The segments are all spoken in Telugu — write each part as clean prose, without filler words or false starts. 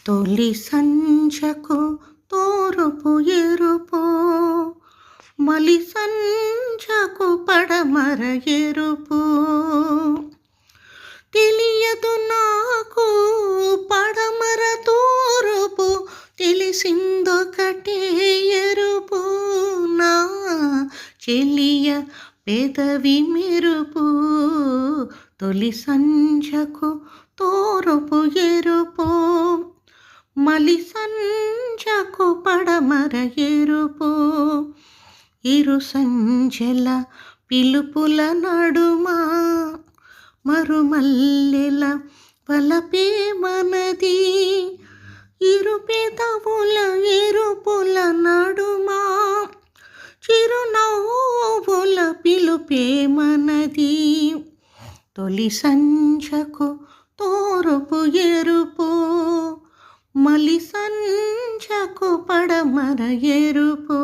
తొలి సంచకు తూరుపు ఎరుపు, మలి సంచకు పడమర ఎరుపు. తెలియదు నాకు పడమర తూరుపు, తెలిసిందొకటే ఎరుపు. నా చెలియ పెదవి మెరుపు, తొలి సంచకు తూరుపు ఎరుపు, మలి సంచకు పడమర ఎరుపు. ఇరు సంచెల పిలుపుల నడుమ మరుమల్లెల వలపే మనది, ఇరు పెదవుల ఎరుపుల నడుమ చిరునవ్వుల పిలుపే మనది. తొలి సంచకు తూరుపు ఎరుపు, మలి సంచకు పడమర ఎరుపు.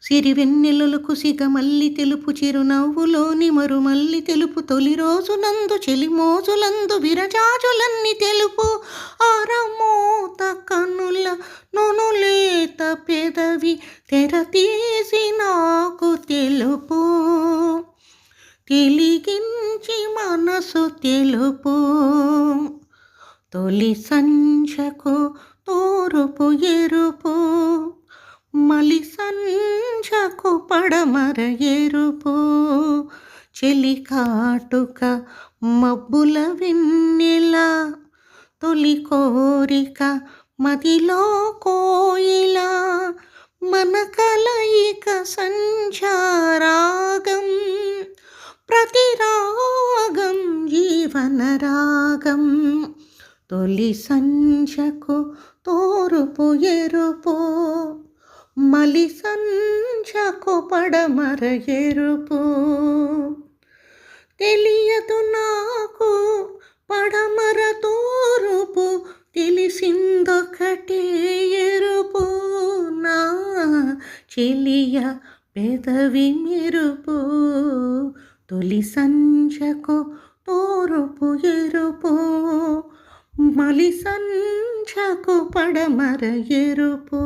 సిరివెన్నెలలకు సిగమల్లి తెలుపు, చిరునవ్వులోని మరుమల్లి తెలుపు. తొలి రోజునందు చెలిమోజులందు విరజాజులన్నీ తెలుపు. ఆరమూత కనుల నొనులేత పెదవి తెరతీసి నాకు తెలుపు. తెలిగించి మనసు తెలుపు. తొలి సంచకు తూరుపు ఎరుపు, మలి సంచకు పడమర ఎరుపు. చెలి కాటుక మబ్బుల వెన్నెల, తొలి కోరిక మదిలో కోయిల. మన కలయిక సంచారాగం, ప్రతిరాగం జీవన రాగం. తొలి సంచకు తూరుపు ఎరుపు, మలి సంచకు పడమర ఎరుపు. తెలియదు నాకు పడమర తూరుపు, తెలిసిందొకటే ఎరుపు. నా చెలియ పెదవి మెరుపు, తొలి సంచకు తూరుపు ఎరుపు, మలి సంచకు పడమర ఎరుపు.